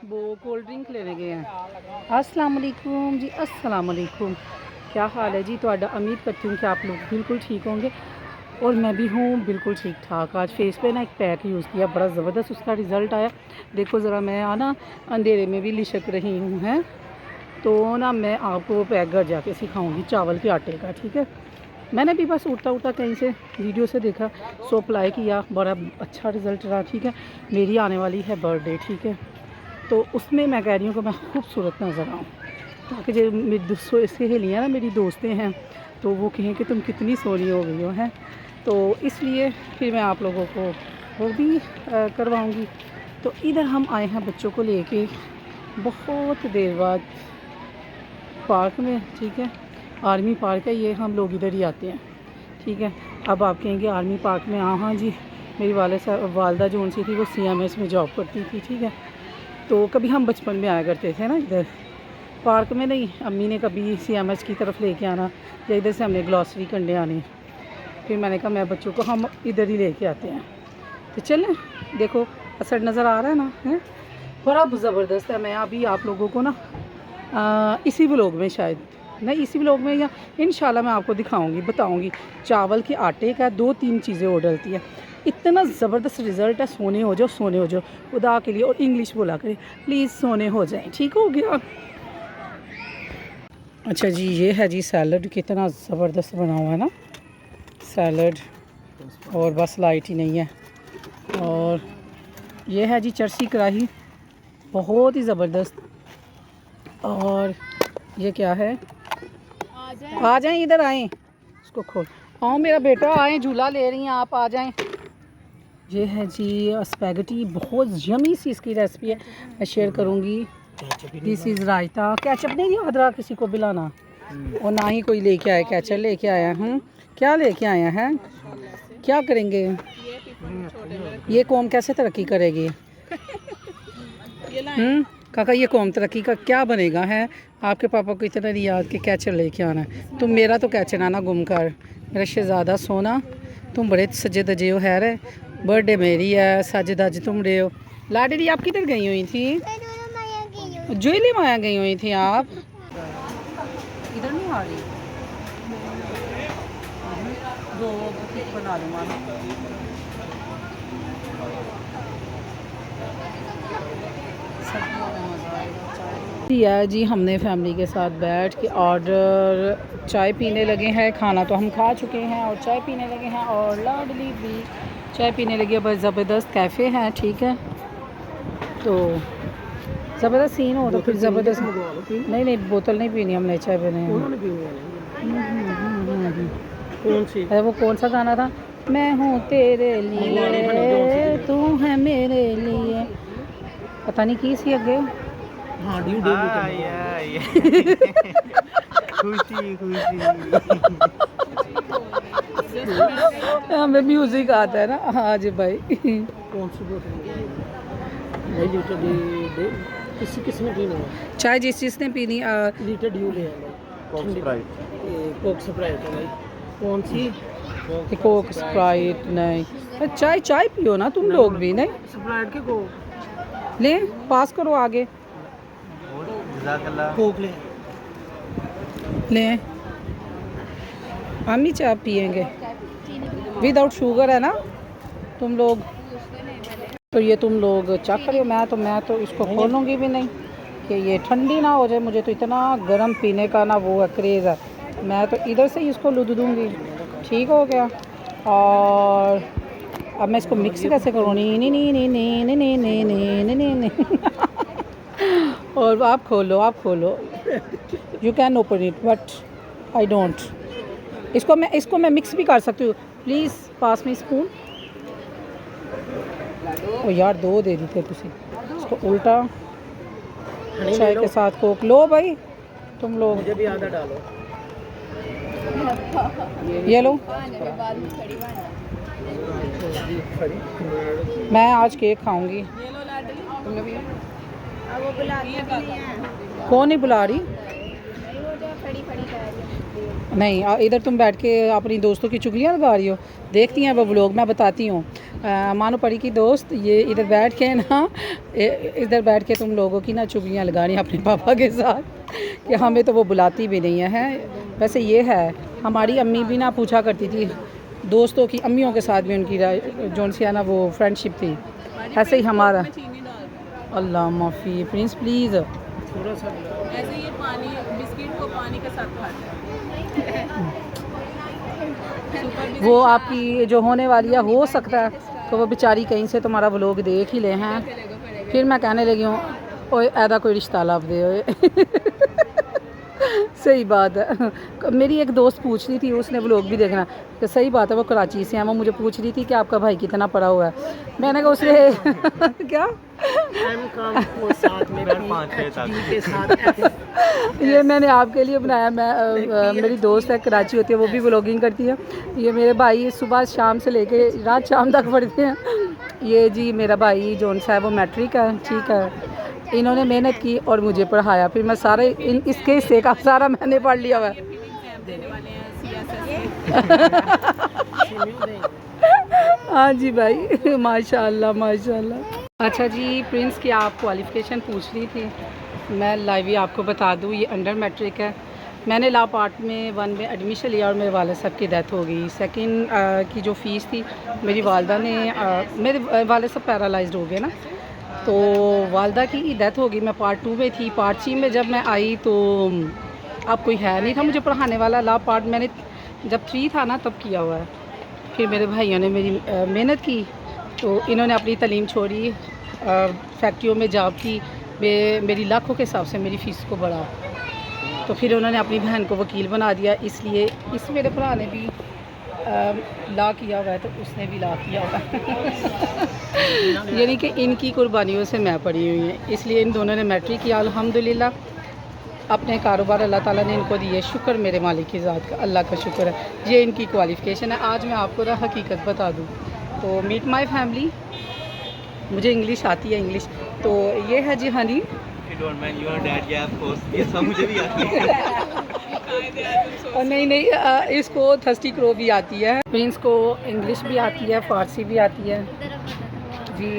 वो cold drink लेने गए हैं। अस्सलाम वालेकुम जी, अस्सलाम वालेकुम। क्या हाल है जी ਤੁਹਾਡਾ? उम्मीद करती हूँ कि आप लोग बिल्कुल ठीक होंगे और मैं भी हूँ बिल्कुल ठीक ठाक। आज फेस पे ना एक पैक यूज़ किया, बड़ा ज़बरदस्त उसका रिज़ल्ट आया। देखो ज़रा, मैं ना अंधेरे में भी लिशक रही हूँ हैं, तो ना मैं आपको वो पैक घर जाके सिखाऊंगी चावल के आटे का, ठीक है। मैंने भी बस उठता उठता कहीं से वीडियो से देखा, सो अप्लाई किया, बड़ा अच्छा रिज़ल्ट रहा, ठीक है। मेरी आने वाली है बर्थडे, ठीक है, तो उसमें मैं कह रही हूँ कि मैं खूबसूरत नज़र आऊँ, ताकि जो मेरी सहेलियाँ ना, मेरी दोस्तें हैं, तो वो कहें कि तुम कितनी सोनी हो गई हो हैं। तो इसलिए फिर मैं आप लोगों को वो भी करवाऊँगी। तो इधर हम आए हैं बच्चों को लेके बहुत देर बाद पार्क में, ठीक है। आर्मी पार्क है ये, हम लोग इधर ही आते हैं, ठीक है। अब आप कहेंगे आर्मी पार्क में? हाँ जी, मेरी वालदा जो उनसी थी वो CMS में जॉब करती थी, ठीक है। तो कभी हम बचपन में आया करते थे ना इधर पार्क में, नहीं अम्मी ने कभी CMS की तरफ लेके आना या इधर से हमने ग्लॉसरी करने आनी। फिर मैंने कहा मैं बच्चों को हम इधर ही लेके आते हैं। तो चलें, देखो असर नज़र आ रहा है ना, है बड़ा ज़बरदस्त है। मैं अभी आप लोगों को ना इसी व्लॉग में, शायद नहीं इसी व्लॉग में या इंशाल्लाह मैं आपको दिखाऊंगी, बताऊंगी चावल के आटे का 2-3 चीज़ें और डलती है। इतना ज़बरदस्त रिज़ल्ट है। सोने हो जाओ, सोने हो जाओ खुदा के लिए। और इंग्लिश बोला करें प्लीज़, सोने हो जाएं, ठीक हो गया। अच्छा जी, ये है जी सैलड, कितना ज़बरदस्त बना हुआ है ना सैलड, और बस लाइट ही नहीं है। और ये है जी चरसी कढ़ाई, बहुत ही ज़बरदस्त। और ये क्या है? आ जाएं, इधर आएँ, इसको खोल। आओ मेरा बेटा, आए, झूला ले रही हैं आप, आ जाएं। ये है जी स्पैगेटी, बहुत यमी सी इसकी रेसिपी है, मैं शेयर करूँगी। This is raita. कैचअप नहीं याद रहा किसी को बिलाना, और ना ही कोई लेके आया कैचअप। लेके आया हूँ, क्या लेके आया है? क्या करेंगे? ये कौम कैसे तरक्की करेगी? काका, ये कौम तरक्की का क्या बनेगा है? आपके पापा को इतना नहीं याद कि कैचर लेके आना है। तुम मेरा तो कैचर आना गुम कर, मेरा शहजादा सोना। तुम बड़े सजे दजे हो, है रे। बर्थडे मेरी है, सज दज तुम रहे हो। लाडली आप किधर गई हुई थी? जोली माया गई हुई थी आप? इधर नहीं आ रही? दो बना दूँगा या जी। हमने फैमिली के साथ बैठ के ऑर्डर चाय पीने लगे हैं। खाना तो हम खा चुके हैं और चाय पीने लगे हैं, और लाडली भी चाय पीने लगी है। बस ज़बरदस्त कैफ़े है, ठीक है। तो ज़बरदस्त सीन हो तो फिर ज़बरदस्त। नहीं नहीं, बोतल नहीं पीनी हमने, चाय पीनी है। कौन सी? अरे वो कौन सा गाना था? मैं हूँ तेरे लिए, तू है मेरे लिए, पता नहीं की सी अगे। हाँ, खुशी खुशी हमें म्यूजिक आता है ना। हाँ जी भाई। कौन सी बोतल? किसी किसने पीनी है चाय? जिस जिसने पीनी लीटर ड्यू ले कोक स्प्राइट है भाई। कौन सी? कोक स्प्राइट नहीं, चाय चाय पियो ना तुम लोग भी। नहीं स्प्राइट के कोक ले, पास करो आगे। कोक ले हम ही चाय पियेंगे विदाउट शुगर, है ना तुम लोग? तो ये तुम लोग चख रहे हो, मैं तो इसको खोलूँगी भी नहीं कि ये ठंडी ना हो जाए। मुझे तो इतना गर्म पीने का ना वो है, क्रेज़ है। मैं तो इधर से ही इसको लुद दूँगी, ठीक हो गया। और अब मैं इसको मिक्स कैसे करूँ? नहीं नहीं नहीं नहीं नहीं नहीं नहीं नहीं नहीं नहीं। और आप खोलो, you can open it but I don't. इसको मैं मिक्स भी कर सकती हूँ। प्लीज़ पास में स्पून। ओ यार, दो दे दी थे तुसी। इसको उल्टा चाय के साथ कोक लो भाई तुम लोग। मुझे भी आधा डालो। ये लो। मैं आज केक खाऊंगी। कौन नहीं बुला रही? नहीं, इधर तुम बैठ के अपनी दोस्तों की चुगलियाँ लगा रही हो। देखती हैं वो व्लॉग, मैं बताती हूँ। मानो पड़ी की दोस्त, ये इधर बैठ के ना, इधर बैठ के तुम लोगों की ना चुगलियाँ लगानी अपने पापा के साथ कि हमें तो वो बुलाती भी नहीं है। वैसे ये है, हमारी अम्मी भी ना पूछा करती थी दोस्तों की, अम्मियों के साथ भी उनकी जोन सी है ना वो फ्रेंडशिप थी। ऐसे ही हमारा, अल्लाह माफ़ी प्रिंस प्लीज़, थोड़ा सा ऐसे ये पानी बिस्किट को पानी के साथ खाते हैं। वो आपकी जो होने वाली है, हो सकता है तो वो बेचारी कहीं से तुम्हारा व्लॉग देख ही ले हैं, फिर मैं कहने लगी हूँ ओए ऐदा कोई रिश्ता लाभ दे ओए सही बात है। मेरी एक दोस्त पूछ रही थी, उसने व्लॉग भी देखना, तो सही बात है वो कराची से है, वो मुझे पूछ रही थी कि आपका भाई कितना पढ़ा हुआ है। मैंने कहा उसने क्या ये मैंने आपके लिए बनाया। मैं मेरी दोस्त है कराची होती है, वो भी व्लॉगिंग करती है। ये मेरे भाई सुबह शाम से लेके रात शाम तक पढ़ते हैं। ये जी मेरा भाई जोन सा है वो मैट्रिक है, ठीक है। इन्होंने मेहनत की और मुझे पढ़ाया, फिर मैं सारे इसके हिस्से का सारा मैंने पढ़ लिया हुआ है। हाँ जी भाई माशाल्लाह माशाल्लाह। अच्छा जी प्रिंस की आप क्वालिफ़िकेशन पूछ रही थी, मैं लाइव ही आपको बता दूँ, ये अंडर मैट्रिक है। मैंने लॉ पार्ट में 1 में एडमिशन लिया और मेरे वालिद साहब की डेथ हो गई। सेकंड की जो फ़ीस थी मेरी वालदा ने, मेरे वालिद साहब पैरालाइज्ड हो गए ना, तो वालदा की डेथ हो गई। मैं पार्ट 2 में थी। पार्ट 3 में जब मैं आई तो अब कोई है नहीं था मुझे पढ़ाने वाला। लॉ पार्ट मैंने जब 3 था ना तब किया हुआ है। फिर मेरे भाइयों ने मेरी मेहनत की, तो इन्होंने अपनी तालीम छोड़ी, फैक्ट्रियों में जॉब की, मेरी लाखों के हिसाब से मेरी फ़ीस को बढ़ा। तो फिर उन्होंने अपनी बहन को वकील बना दिया। इसलिए इस मेरे भरा ने भी लॉ किया हुआ है, तो उसने भी लॉ किया हुआ है यानी कि इनकी कुर्बानियों से मैं पड़ी हुई है, इसलिए इन दोनों ने मैट्रिक किया अल्हम्दुलिल्लाह। अपने कारोबार अल्लाह ताला ने इनको दिए, शुक्र मेरे मालिक की ज़ात का, अल्लाह का शुक्र है। ये इनकी क्वालिफ़िकेशन है। आज मैं आपको ना हकीकत बता दूँ तो मीट माय फैमिली, मुझे इंग्लिश आती है इंग्लिश, तो ये है जी हनी। और नहीं इसको थर्स्टी क्रो भी आती है, प्रिंस को इंग्लिश भी आती है, फ़ारसी भी आती है जी।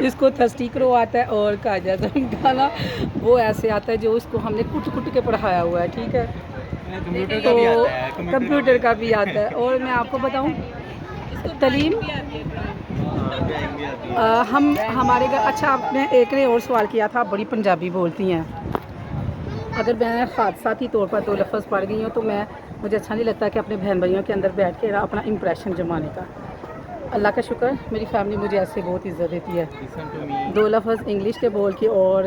इसको थर्स्टी क्रो आता है और कायदा गाना वो ऐसे आता है जो उसको हमने कुट कुट के पढ़ाया हुआ है, ठीक है। तो कंप्यूटर का भी आता है। और मैं आपको बताऊं तालीम हम हमारे घर, अच्छा आपने एक ने और सवाल किया था, बड़ी पंजाबी बोलती हैं। अगर मैं हादसाती तौर पर 2 लफ्ज़ पढ़ गई हूँ तो मुझे अच्छा नहीं लगता कि अपने बहन भाइयों के अंदर बैठ के अपना इम्प्रेशन जमाने का। अल्लाह का शुक्र मेरी फैमिली मुझे ऐसे बहुत इज़्ज़त देती है। 2 लफ्ज़ इंग्लिश के बोल के और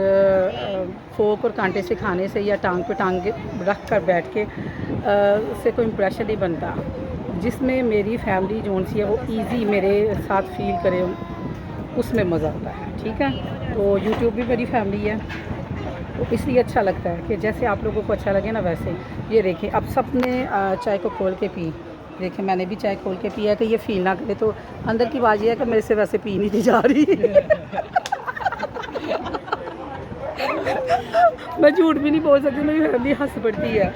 फोक और कांटे से खाने से या टांग पे टांग रख कर बैठ के से कोई इम्प्रेशन नहीं बनता। जिसमें मेरी फैमिली जोन सी है वो इजी मेरे साथ फील करे, उसमें मज़ा आता है, ठीक है। तो यूट्यूब भी मेरी फैमिली है, तो इसलिए अच्छा लगता है कि जैसे आप लोगों को अच्छा लगे ना वैसे। ये देखें अब सबने चाय को खोल के पी, देखें मैंने भी चाय खोल के पिया कि ये फील ना करे। तो अंदर की बात ये है कि मेरे से वैसे पी नहीं थी जा रही मैं झूठ भी नहीं बोल सकती, मेरी फैमिली हंस पड़ती है।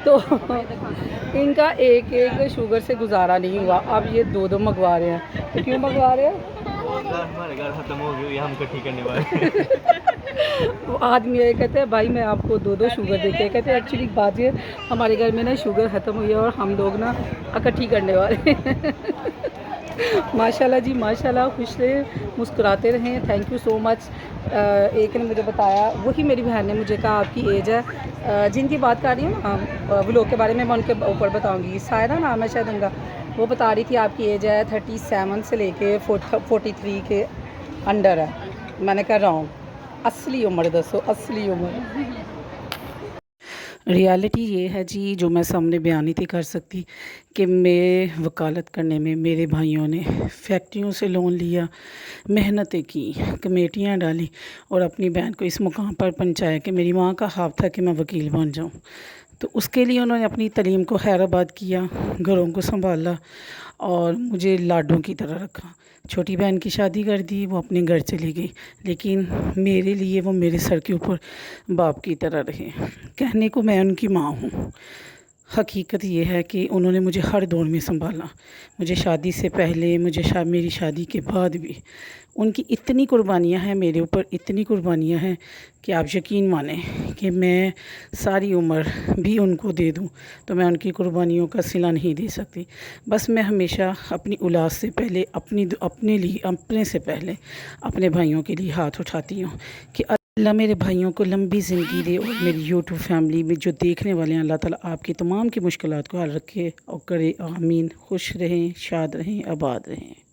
तो इनका एक एक शुगर से गुजारा नहीं हुआ, अब ये 2 मंगवा रहे हैं। तो क्यों मंगवा रहे हैं? हमारे घर खत्म हो गई, हम इकट्ठी करने वाले वो आदमी ये कहते हैं भाई मैं आपको 2 शुगर देके, कहते हैं एक्चुअली बात ये हमारे घर में ना शुगर ख़त्म हुई है और हम लोग ना इकट्ठी करने वाले माशाल्लाह जी माशाल्लाह, खुश रहे, मुस्कुराते रहें। Thank you so much. एक ने मुझे बताया, वही मेरी बहन ने मुझे कहा आपकी एज है, जिनकी बात कर रही हूँ ना व्लॉग के बारे में, मैं उनके ऊपर बताऊँगी। सायरा नाम है शायद उनका, वो बता रही थी आपकी एज है 37 से लेके 43 के अंडर है। मैंने कहा रॉन्ग, असली उम्र दसो, असली उम्र। रियलिटी ये है जी, जो मैं सामने बयान नहीं थी कर सकती, कि मैं वकालत करने में मेरे भाइयों ने फैक्ट्रियों से लोन लिया, मेहनतें की, कमेटियाँ डाली और अपनी बहन को इस मुकाम पर पहुंचाया कि मेरी माँ का ख्वाब था कि मैं वकील बन जाऊं। तो उसके लिए उन्होंने अपनी तालीम को खैराबाद किया, घरों को संभाला और मुझे लाडों की तरह रखा। छोटी बहन की शादी कर दी, वो अपने घर चली गई, लेकिन मेरे लिए वो मेरे सर के ऊपर बाप की तरह रहे। कहने को मैं उनकी माँ हूँ, हकीकत ये है कि उन्होंने मुझे हर दौर में संभाला। मुझे शादी से पहले, मेरी शादी के बाद भी उनकी इतनी कुर्बानियाँ हैं मेरे ऊपर, इतनी कुर्बानियाँ हैं कि आप यकीन मानें कि मैं सारी उम्र भी उनको दे दूं तो मैं उनकी कुर्बानियों का सिला नहीं दे सकती। बस मैं हमेशा अपनी औलाद से पहले, अपने से पहले अपने भाइयों के लिए हाथ उठाती हूँ कि अल्लाह मेरे भाइयों को लंबी ज़िंदगी दे और मेरी यूट्यूब फैमिली में जो देखने वाले हैं, अल्लाह ताला आपकी तमाम की मुश्किलात को हल रखे और करे। आमीन। खुश रहें, शाद रहें, आबाद रहें।